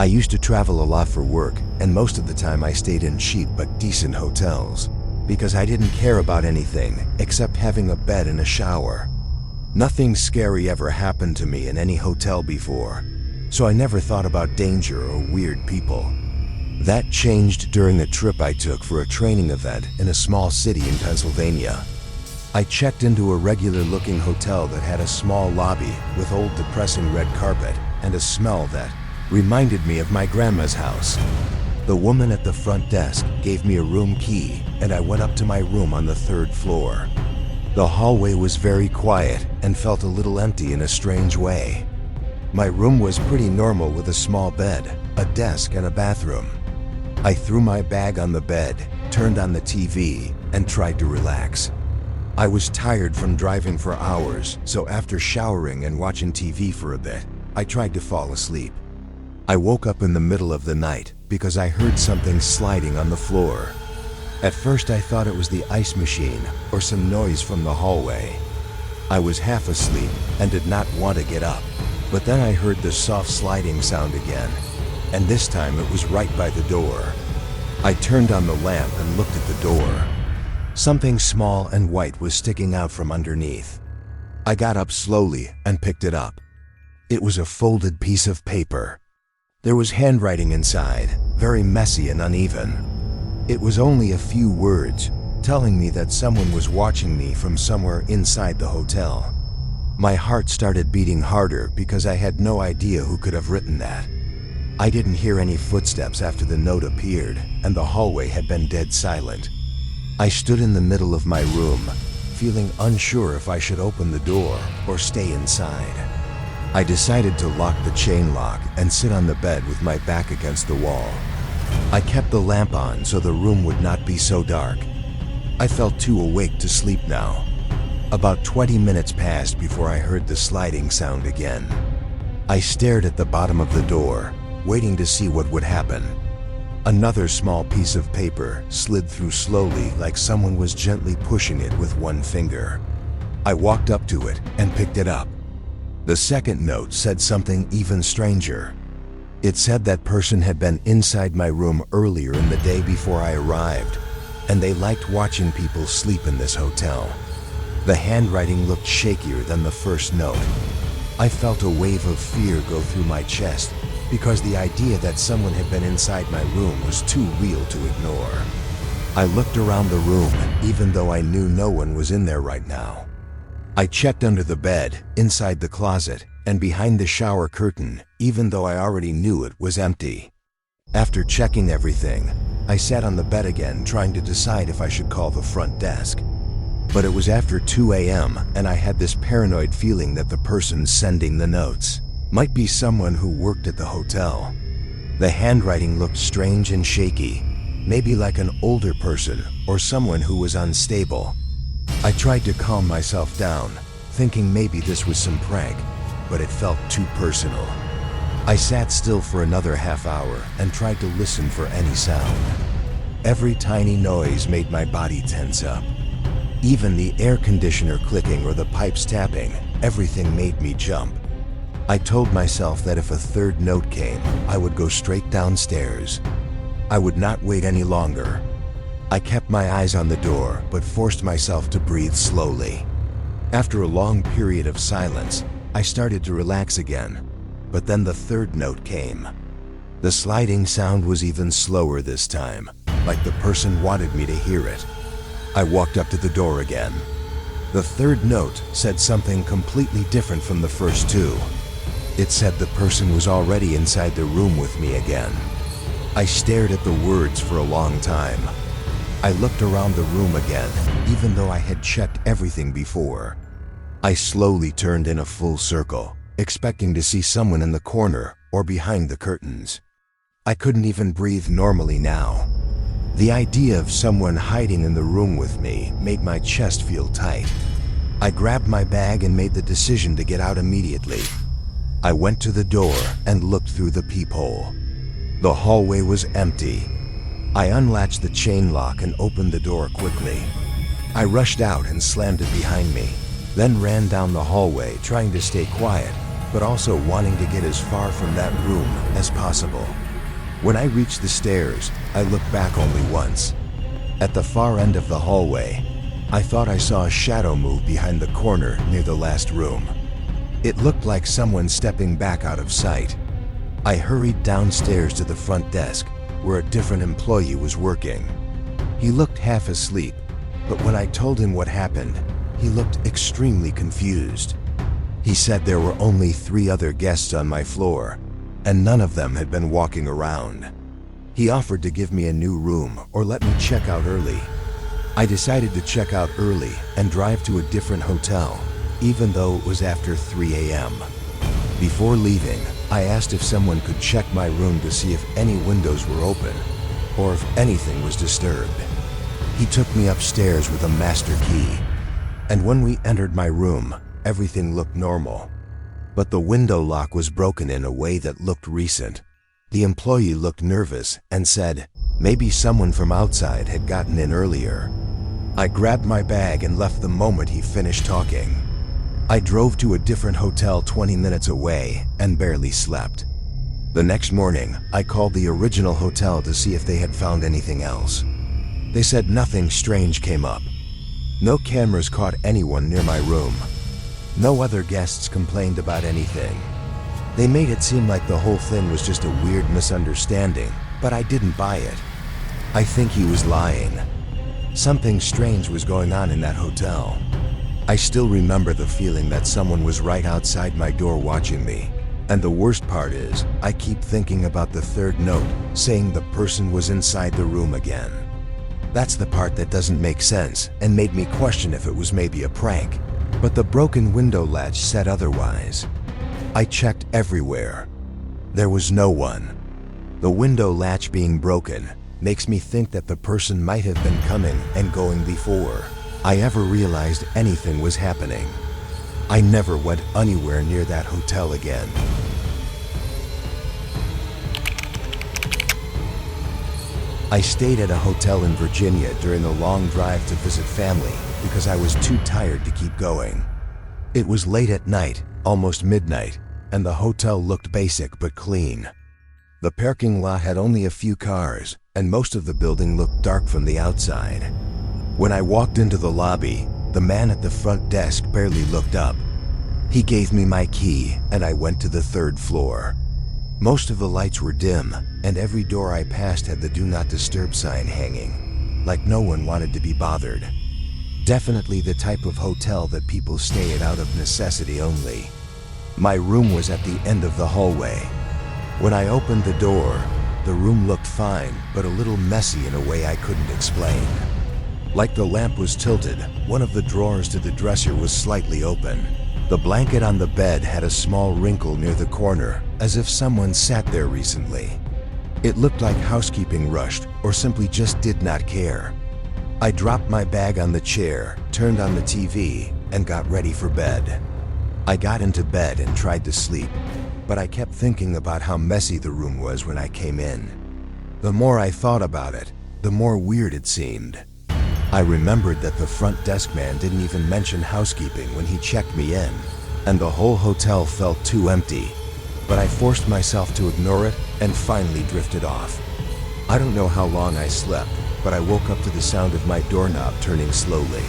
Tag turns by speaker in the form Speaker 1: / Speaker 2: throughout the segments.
Speaker 1: I used to travel a lot for work, and most of the time I stayed in cheap but decent hotels, because I didn't care about anything except having a bed and a shower. Nothing scary ever happened to me in any hotel before, so I never thought about danger or weird people. That changed during a trip I took for a training event in a small city in Pennsylvania. I checked into a regular-looking hotel that had a small lobby with old depressing red carpet and a smell that reminded me of my grandma's house. The woman at the front desk gave me a room key, and I went up to my room on the 3rd floor. The hallway was very quiet and felt a little empty in a strange way. My room was pretty normal with a small bed, a desk, and a bathroom. I threw my bag on the bed, turned on the TV, and tried to relax. I was tired from driving for hours, so after showering and watching TV for a bit, I tried to fall asleep. I woke up in the middle of the night because I heard something sliding on the floor. At first I thought it was the ice machine or some noise from the hallway. I was half asleep and did not want to get up, but then I heard the soft sliding sound again, and this time it was right by the door. I turned on the lamp and looked at the door. Something small and white was sticking out from underneath. I got up slowly and picked it up. It was a folded piece of paper. There was handwriting inside, very messy and uneven. It was only a few words, telling me that someone was watching me from somewhere inside the hotel. My heart started beating harder because I had no idea who could have written that. I didn't hear any footsteps after the note appeared, and the hallway had been dead silent. I stood in the middle of my room, feeling unsure if I should open the door or stay inside. I decided to lock the chain lock and sit on the bed with my back against the wall. I kept the lamp on so the room would not be so dark. I felt too awake to sleep now. About 20 minutes passed before I heard the sliding sound again. I stared at the bottom of the door, waiting to see what would happen. Another small piece of paper slid through slowly, like someone was gently pushing it with one finger. I walked up to it and picked it up. The second note said something even stranger. It said that person had been inside my room earlier in the day before I arrived, and they liked watching people sleep in this hotel. The handwriting looked shakier than the first note. I felt a wave of fear go through my chest, because the idea that someone had been inside my room was too real to ignore. I looked around the room, even though I knew no one was in there right now. I checked under the bed, inside the closet, and behind the shower curtain, even though I already knew it was empty. After checking everything, I sat on the bed again, trying to decide if I should call the front desk. But it was after 2 a.m., and I had this paranoid feeling that the person sending the notes might be someone who worked at the hotel. The handwriting looked strange and shaky, maybe like an older person or someone who was unstable. I tried to calm myself down, thinking maybe this was some prank, but it felt too personal. I sat still for another half hour and tried to listen for any sound. Every tiny noise made my body tense up. Even the air conditioner clicking or the pipes tapping, everything made me jump. I told myself that if a third note came, I would go straight downstairs. I would not wait any longer. I kept my eyes on the door, but forced myself to breathe slowly. After a long period of silence, I started to relax again, but then the third note came. The sliding sound was even slower this time, like the person wanted me to hear it. I walked up to the door again. The third note said something completely different from the first two. It said the person was already inside the room with me again. I stared at the words for a long time. I looked around the room again, even though I had checked everything before. I slowly turned in a full circle, expecting to see someone in the corner or behind the curtains. I couldn't even breathe normally now. The idea of someone hiding in the room with me made my chest feel tight. I grabbed my bag and made the decision to get out immediately. I went to the door and looked through the peephole. The hallway was empty. I unlatched the chain lock and opened the door quickly. I rushed out and slammed it behind me, then ran down the hallway trying to stay quiet, but also wanting to get as far from that room as possible. When I reached the stairs, I looked back only once. At the far end of the hallway, I thought I saw a shadow move behind the corner near the last room. It looked like someone stepping back out of sight. I hurried downstairs to the front desk, where a different employee was working. He looked half asleep, but when I told him what happened, he looked extremely confused. He said there were only 3 other guests on my floor, and none of them had been walking around. He offered to give me a new room or let me check out early. I decided to check out early and drive to a different hotel, even though it was after 3 a.m. Before leaving, I asked if someone could check my room to see if any windows were open or if anything was disturbed. He took me upstairs with a master key, and when we entered my room, everything looked normal. But the window lock was broken in a way that looked recent. The employee looked nervous and said maybe someone from outside had gotten in earlier. I grabbed my bag and left the moment he finished talking. I drove to a different hotel 20 minutes away and barely slept. The next morning, I called the original hotel to see if they had found anything else. They said nothing strange came up. No cameras caught anyone near my room. No other guests complained about anything. They made it seem like the whole thing was just a weird misunderstanding, but I didn't buy it. I think he was lying. Something strange was going on in that hotel. I still remember the feeling that someone was right outside my door watching me. And the worst part is, I keep thinking about the third note, saying the person was inside the room again. That's the part that doesn't make sense and made me question if it was maybe a prank. But the broken window latch said otherwise. I checked everywhere. There was no one. The window latch being broken makes me think that the person might have been coming and going before I ever realized anything was happening. I never went anywhere near that hotel again. I stayed at a hotel in Virginia during a long drive to visit family because I was too tired to keep going. It was late at night, almost midnight, and the hotel looked basic but clean. The parking lot had only a few cars, and most of the building looked dark from the outside. When I walked into the lobby, the man at the front desk barely looked up. He gave me my key, and I went to the 3rd floor. Most of the lights were dim, and every door I passed had the Do Not Disturb sign hanging, like no one wanted to be bothered. Definitely the type of hotel that people stay at out of necessity only. My room was at the end of the hallway. When I opened the door, the room looked fine, but a little messy in a way I couldn't explain. Like the lamp was tilted, one of the drawers to the dresser was slightly open. The blanket on the bed had a small wrinkle near the corner, as if someone sat there recently. It looked like housekeeping rushed or simply just did not care. I dropped my bag on the chair, turned on the TV, and got ready for bed. I got into bed and tried to sleep, but I kept thinking about how messy the room was when I came in. The more I thought about it, the more weird it seemed. I remembered that the front desk man didn't even mention housekeeping when he checked me in, and the whole hotel felt too empty. But I forced myself to ignore it and finally drifted off. I don't know how long I slept, but I woke up to the sound of my doorknob turning slowly.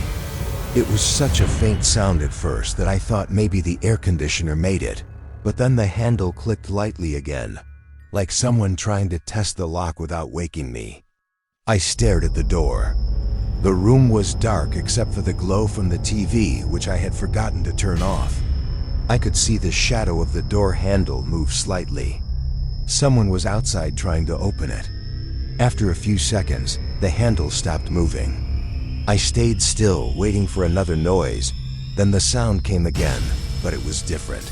Speaker 1: It was such a faint sound at first that I thought maybe the air conditioner made it, but then the handle clicked lightly again, like someone trying to test the lock without waking me. I stared at the door. The room was dark except for the glow from the TV, which I had forgotten to turn off. I could see the shadow of the door handle move slightly. Someone was outside trying to open it. After a few seconds, the handle stopped moving. I stayed still, waiting for another noise. Then the sound came again, but it was different.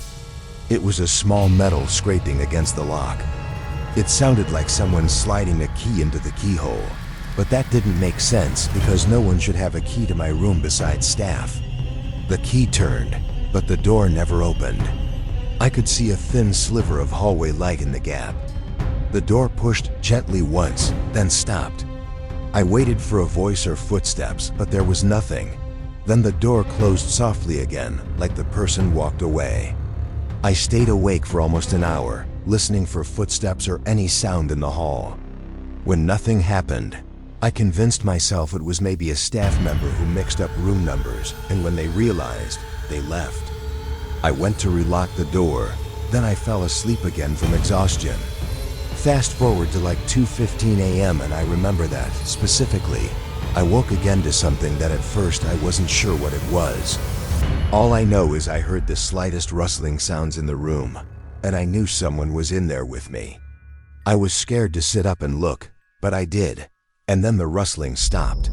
Speaker 1: It was a small metal scraping against the lock. It sounded like someone sliding a key into the keyhole, but that didn't make sense because no one should have a key to my room besides staff. The key turned, but the door never opened. I could see a thin sliver of hallway light in the gap. The door pushed gently once, then stopped. I waited for a voice or footsteps, but there was nothing. Then the door closed softly again, like the person walked away. I stayed awake for almost an hour, listening for footsteps or any sound in the hall. When nothing happened, I convinced myself it was maybe a staff member who mixed up room numbers, and when they realized, they left. I went to relock the door, then I fell asleep again from exhaustion. Fast forward to like 2:15 a.m. and I remember that, specifically, I woke again to something that at first I wasn't sure what it was. All I know is I heard the slightest rustling sounds in the room, and I knew someone was in there with me. I was scared to sit up and look, but I did, and then the rustling stopped.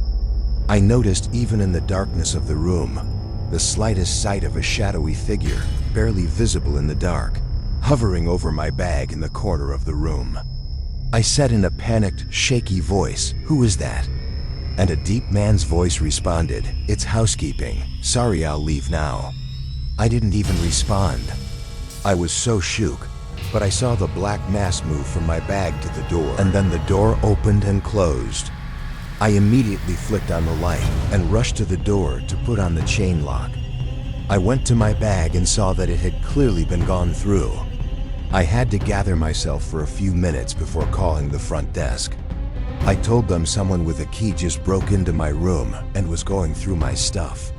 Speaker 1: I noticed even in the darkness of the room, the slightest sight of a shadowy figure, barely visible in the dark, hovering over my bag in the corner of the room. I said in a panicked, shaky voice, "Who is that?" And a deep man's voice responded, "It's housekeeping. Sorry, I'll leave now." I didn't even respond. I was so shook, but I saw the black mass move from my bag to the door, and then the door opened and closed. I immediately flicked on the light and rushed to the door to put on the chain lock. I went to my bag and saw that it had clearly been gone through. I had to gather myself for a few minutes before calling the front desk. I told them someone with a key just broke into my room and was going through my stuff.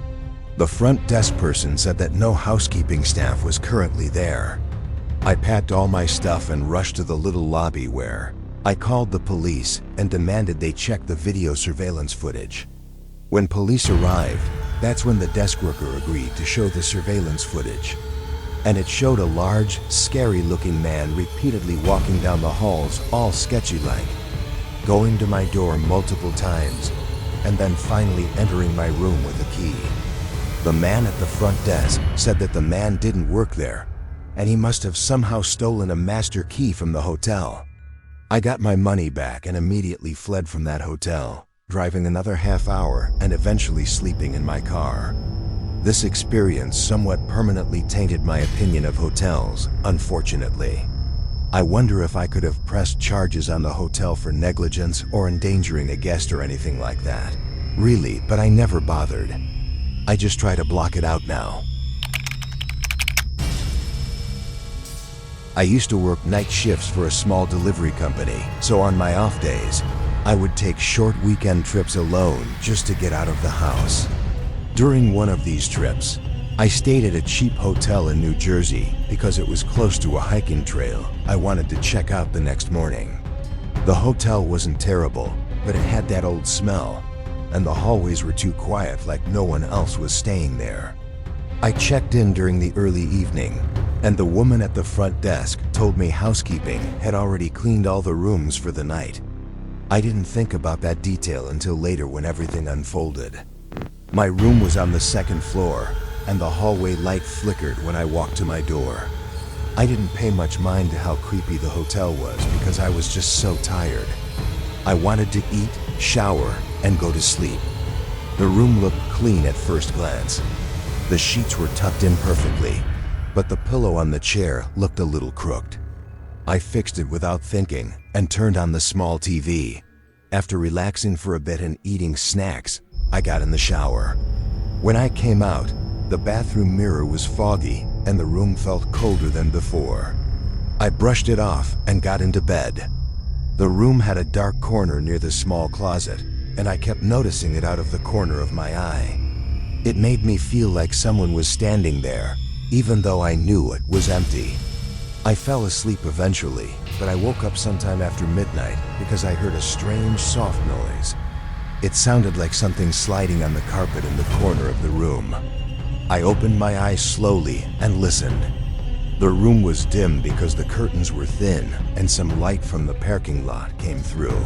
Speaker 1: The front desk person said that no housekeeping staff was currently there. I packed all my stuff and rushed to the little lobby where I called the police and demanded they check the video surveillance footage. When police arrived, that's when the desk worker agreed to show the surveillance footage. And it showed a large, scary-looking man repeatedly walking down the halls, all sketchy-like, going to my door multiple times, and then finally entering my room with a key. The man at the front desk said that the man didn't work there, and he must have somehow stolen a master key from the hotel. I got my money back and immediately fled from that hotel, driving another half hour and eventually sleeping in my car. This experience somewhat permanently tainted my opinion of hotels, unfortunately. I wonder if I could have pressed charges on the hotel for negligence or endangering a guest or anything like that. Really, but I never bothered. I just try to block it out now. I used to work night shifts for a small delivery company, so on my off days, I would take short weekend trips alone just to get out of the house. During one of these trips, I stayed at a cheap hotel in New Jersey because it was close to a hiking trail I wanted to check out the next morning. The hotel wasn't terrible, but it had that old smell, and the hallways were too quiet, like no one else was staying there. I checked in during the early evening, and the woman at the front desk told me housekeeping had already cleaned all the rooms for the night. I didn't think about that detail until later when everything unfolded. My room was on the second floor, and the hallway light flickered when I walked to my door. I didn't pay much mind to how creepy the hotel was because I was just so tired. I wanted to eat, shower, and go to sleep. The room looked clean at first glance. The sheets were tucked in perfectly, but the pillow on the chair looked a little crooked. I fixed it without thinking and turned on the small TV. After relaxing for a bit and eating snacks, I got in the shower. When I came out, the bathroom mirror was foggy and the room felt colder than before. I brushed it off and got into bed. The room had a dark corner near the small closet, and I kept noticing it out of the corner of my eye. It made me feel like someone was standing there, even though I knew it was empty. I fell asleep eventually, but I woke up sometime after midnight because I heard a strange, soft noise. It sounded like something sliding on the carpet in the corner of the room. I opened my eyes slowly and listened. The room was dim because the curtains were thin and some light from the parking lot came through.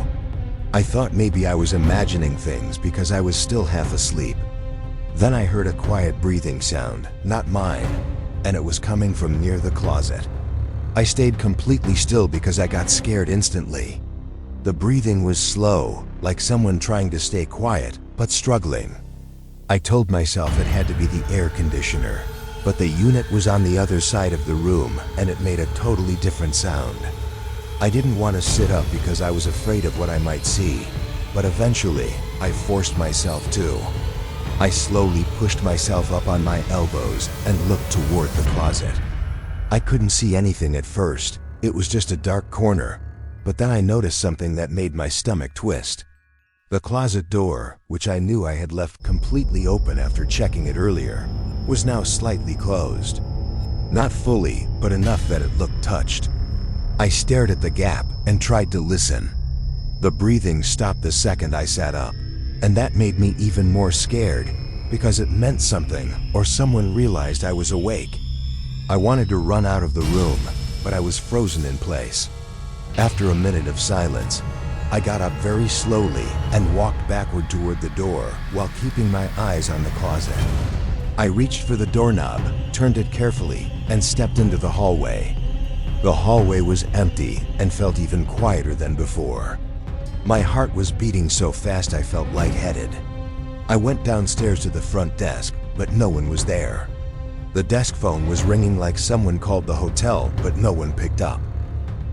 Speaker 1: I thought maybe I was imagining things because I was still half asleep. Then I heard a quiet breathing sound, not mine, and it was coming from near the closet. I stayed completely still because I got scared instantly. The breathing was slow, like someone trying to stay quiet, but struggling. I told myself it had to be the air conditioner, but the unit was on the other side of the room and it made a totally different sound. I didn't want to sit up because I was afraid of what I might see, but eventually I forced myself to. I slowly pushed myself up on my elbows and looked toward the closet. I couldn't see anything at first. It was just a dark corner, but then I noticed something that made my stomach twist. The closet door, which I knew I had left completely open after checking it earlier, was now slightly closed. Not fully, but enough that it looked touched. I stared at the gap and tried to listen. The breathing stopped the second I sat up, and that made me even more scared because it meant something or someone realized I was awake. I wanted to run out of the room, but I was frozen in place. After a minute of silence, I got up very slowly and walked backward toward the door while keeping my eyes on the closet. I reached for the doorknob, turned it carefully, and stepped into the hallway. The hallway was empty and felt even quieter than before. My heart was beating so fast I felt lightheaded. I went downstairs to the front desk, but no one was there. The desk phone was ringing like someone called the hotel, but no one picked up.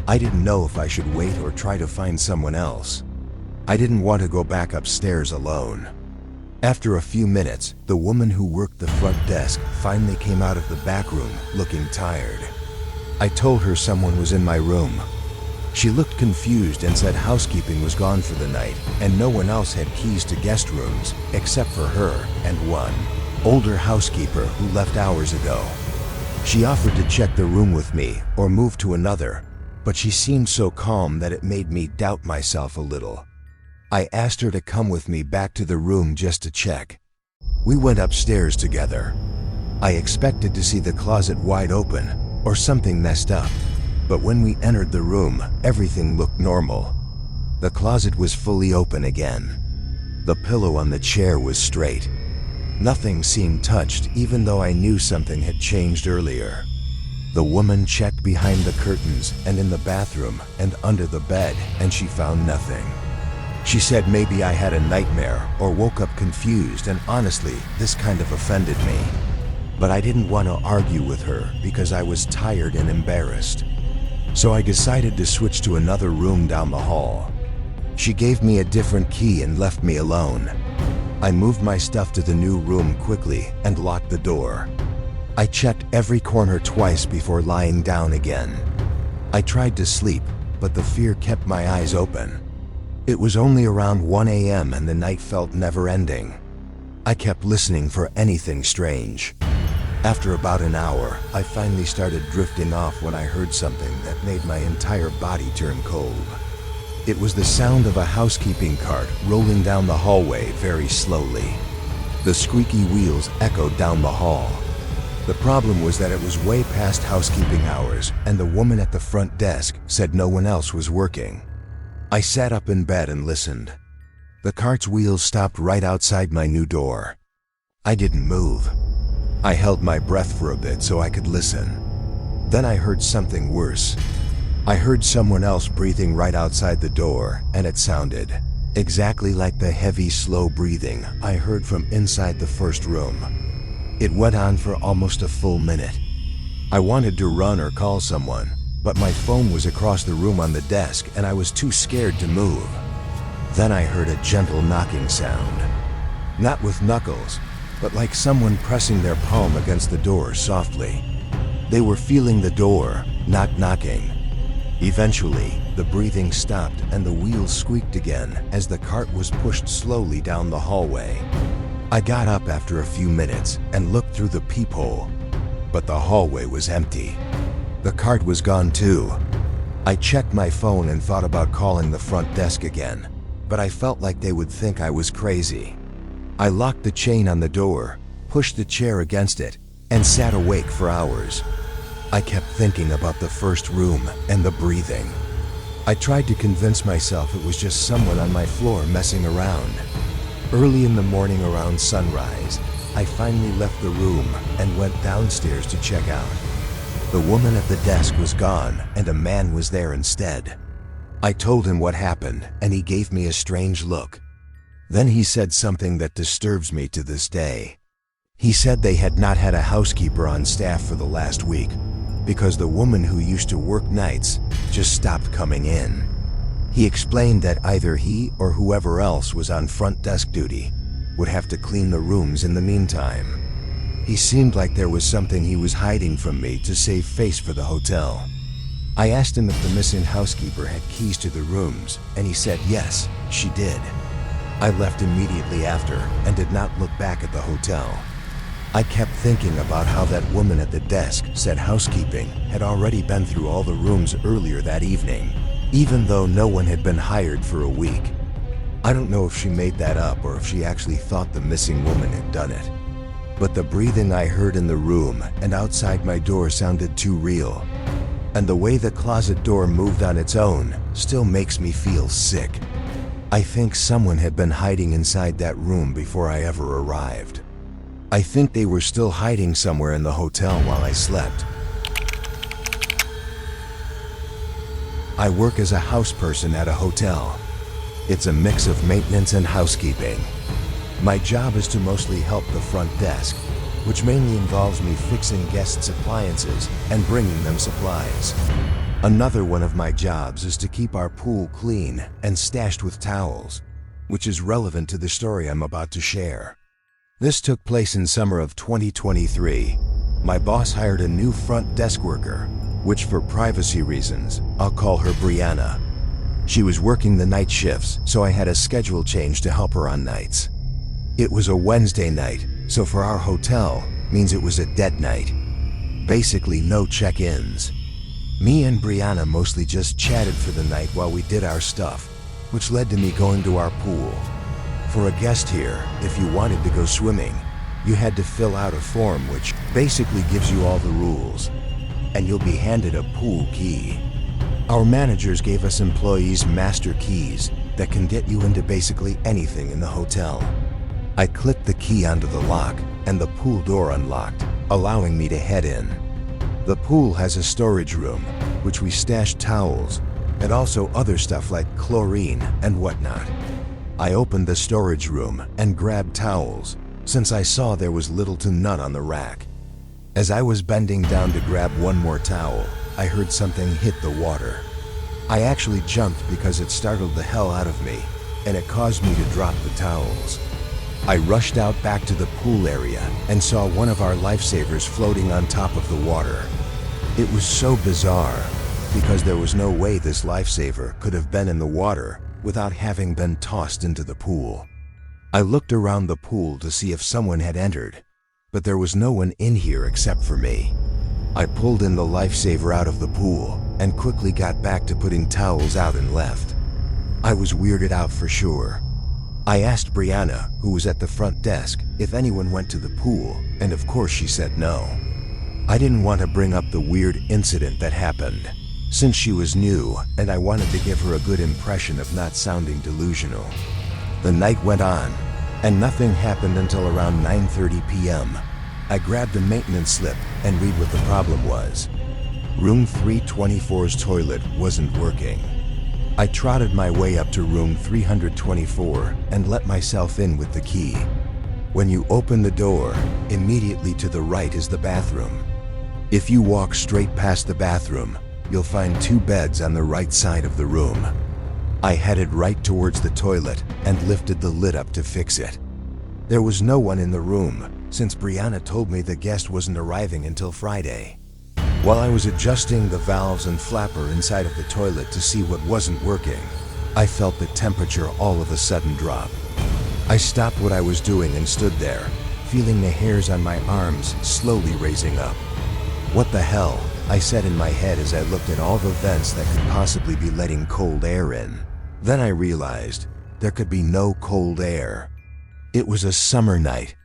Speaker 1: I didn't know if I should wait or try to find someone else. I didn't want to go back upstairs alone. After a few minutes, the woman who worked the front desk finally came out of the back room looking tired. I told her someone was in my room. She looked confused and said housekeeping was gone for the night and no one else had keys to guest rooms except for her and one older housekeeper who left hours ago. She offered to check the room with me or move to another, but she seemed so calm that it made me doubt myself a little. I asked her to come with me back to the room just to check. We went upstairs together. I expected to see the closet wide open or something messed up, but when we entered the room, everything looked normal. The closet was fully open again. The pillow on the chair was straight. Nothing seemed touched, even though I knew something had changed earlier. The woman checked behind the curtains and in the bathroom and under the bed, and she found nothing. She said maybe I had a nightmare or woke up confused, and honestly, this kind of offended me. But I didn't want to argue with her because I was tired and embarrassed. So I decided to switch to another room down the hall. She gave me a different key and left me alone. I moved my stuff to the new room quickly and locked the door. I checked every corner twice before lying down again. I tried to sleep, but the fear kept my eyes open. It was only around 1 a.m. and the night felt never-ending. I kept listening for anything strange. After about an hour, I finally started drifting off when I heard something that made my entire body turn cold. It was the sound of a housekeeping cart rolling down the hallway very slowly. The squeaky wheels echoed down the hall. The problem was that it was way past housekeeping hours, and the woman at the front desk said no one else was working. I sat up in bed and listened. The cart's wheels stopped right outside my new door. I didn't move. I held my breath for a bit so I could listen. Then I heard something worse. I heard someone else breathing right outside the door, and it sounded exactly like the heavy, slow breathing I heard from inside the first room. It went on for almost a full minute. I wanted to run or call someone, but my phone was across the room on the desk and I was too scared to move. Then I heard a gentle knocking sound. Not with knuckles, but like someone pressing their palm against the door softly. They were feeling the door, not knocking. Eventually, the breathing stopped and the wheels squeaked again as the cart was pushed slowly down the hallway. I got up after a few minutes and looked through the peephole, but the hallway was empty. The cart was gone too. I checked my phone and thought about calling the front desk again, but I felt like they would think I was crazy. I locked the chain on the door, pushed the chair against it, and sat awake for hours. I kept thinking about the first room and the breathing. I tried to convince myself it was just someone on my floor messing around. Early in the morning around sunrise, I finally left the room and went downstairs to check out. The woman at the desk was gone and a man was there instead. I told him what happened and he gave me a strange look. Then he said something that disturbs me to this day. He said they had not had a housekeeper on staff for the last week because the woman who used to work nights just stopped coming in. He explained that either he or whoever else was on front desk duty would have to clean the rooms in the meantime. He seemed like there was something he was hiding from me to save face for the hotel. I asked him if the missing housekeeper had keys to the rooms, and he said yes, she did. I left immediately after and did not look back at the hotel. I kept thinking about how that woman at the desk said housekeeping had already been through all the rooms earlier that evening, even though no one had been hired for a week. I don't know if she made that up or if she actually thought the missing woman had done it. But the breathing I heard in the room and outside my door sounded too real. And the way the closet door moved on its own still makes me feel sick. I think someone had been hiding inside that room before I ever arrived. I think they were still hiding somewhere in the hotel while I slept. I work as a house person at a hotel. It's a mix of maintenance and housekeeping. My job is to mostly help the front desk, which mainly involves me fixing guests' appliances and bringing them supplies. Another one of my jobs is to keep our pool clean and stashed with towels, which is relevant to the story I'm about to share. This took place in summer of 2023. My boss hired a new front desk worker, which for privacy reasons, I'll call her Brianna. She was working the night shifts, so I had a schedule change to help her on nights. It was a Wednesday night, so for our hotel, means it was a dead night. Basically no check-ins. Me and Brianna mostly just chatted for the night while we did our stuff, which led to me going to our pool. For a guest here, if you wanted to go swimming, you had to fill out a form which basically gives you all the rules, and you'll be handed a pool key. Our managers gave us employees master keys that can get you into basically anything in the hotel. I clicked the key onto the lock and the pool door unlocked, allowing me to head in. The pool has a storage room, which we stash towels and also other stuff like chlorine and whatnot. I opened the storage room and grabbed towels, since I saw there was little to none on the rack. As I was bending down to grab one more towel, I heard something hit the water. I actually jumped because it startled the hell out of me, and it caused me to drop the towels. I rushed out back to the pool area and saw one of our lifesavers floating on top of the water. It was so bizarre, because there was no way this lifesaver could have been in the water without having been tossed into the pool. I looked around the pool to see if someone had entered, but there was no one in here except for me. I pulled in the lifesaver out of the pool and quickly got back to putting towels out and left. I was weirded out for sure. I asked Brianna, who was at the front desk, if anyone went to the pool, and of course she said no. I didn't want to bring up the weird incident that happened, since she was new and I wanted to give her a good impression of not sounding delusional. The night went on, and nothing happened until around 9:30 p.m. I grabbed a maintenance slip and read what the problem was. Room 324's toilet wasn't working. I trotted my way up to room 324 and let myself in with the key. When you open the door, immediately to the right is the bathroom. If you walk straight past the bathroom, you'll find 2 beds on the right side of the room. I headed right towards the toilet and lifted the lid up to fix it. There was no one in the room, since Brianna told me the guest wasn't arriving until Friday. While I was adjusting the valves and flapper inside of the toilet to see what wasn't working, I felt the temperature all of a sudden drop. I stopped what I was doing and stood there, feeling the hairs on my arms slowly raising up. What the hell, I said in my head as I looked at all the vents that could possibly be letting cold air in. Then I realized there could be no cold air. It was a summer night,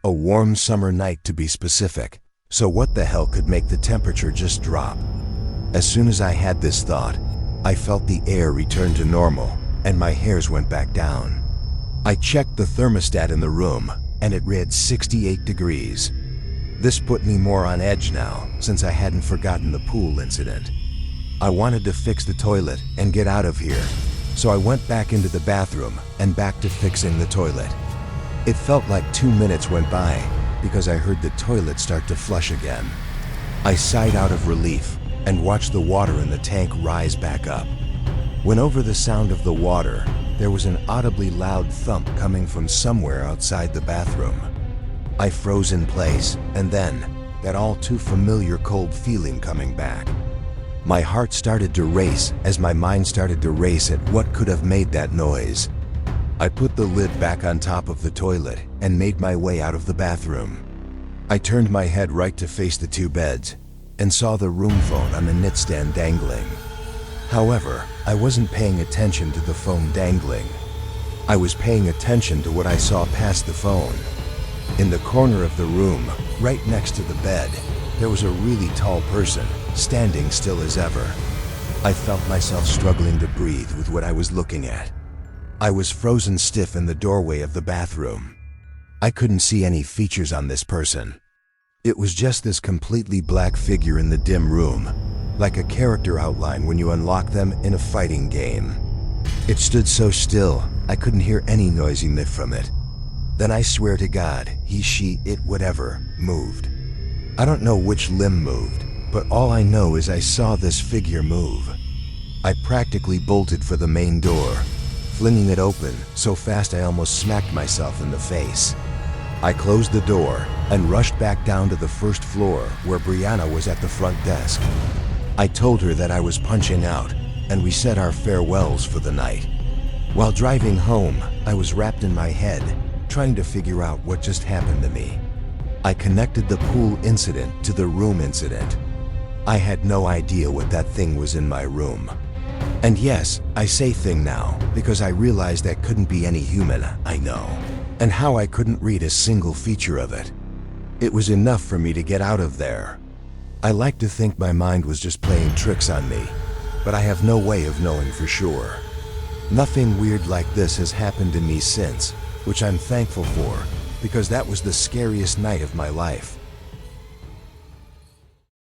Speaker 1: a warm summer night to be specific, so what the hell could make the temperature just drop? As soon as I had this thought, I felt the air return to normal and my hairs went back down. I checked the thermostat in the room and it read 68 degrees. This put me more on edge now, since I hadn't forgotten the pool incident. I wanted to fix the toilet and get out of here, so I went back into the bathroom and back to fixing the toilet. It felt like 2 minutes went by because I heard the toilet start to flush again. I sighed out of relief and watched the water in the tank rise back up. When over the sound of the water, there was an audibly loud thump coming from somewhere outside the bathroom. I froze in place, and then, that all too familiar cold feeling coming back. My heart started to race as my mind started to race at what could have made that noise. I put the lid back on top of the toilet and made my way out of the bathroom. I turned my head right to face the two beds and saw the room phone on the nightstand dangling. However, I wasn't paying attention to the phone dangling. I was paying attention to what I saw past the phone. In the corner of the room, right next to the bed, there was a really tall person, standing still as ever. I felt myself struggling to breathe with what I was looking at. I was frozen stiff in the doorway of the bathroom. I couldn't see any features on this person. It was just this completely black figure in the dim room, like a character outline when you unlock them in a fighting game. It stood so still, I couldn't hear any noisiness from it. Then I swear to God, he, she, it, whatever, moved. I don't know which limb moved, but all I know is I saw this figure move. I practically bolted for the main door, flinging it open so fast I almost smacked myself in the face. I closed the door and rushed back down to the first floor where Brianna was at the front desk. I told her that I was punching out, and we said our farewells for the night. While driving home, I was wrapped in my head, trying to figure out what just happened to me. I connected the pool incident to the room incident. I had no idea what that thing was in my room. And yes, I say thing now because I realized that couldn't be any human, I know, and how I couldn't read a single feature of it. It was enough for me to get out of there. I like to think my mind was just playing tricks on me, but I have no way of knowing for sure. Nothing weird like this has happened to me since, which I'm thankful for, because that was the scariest night of my life.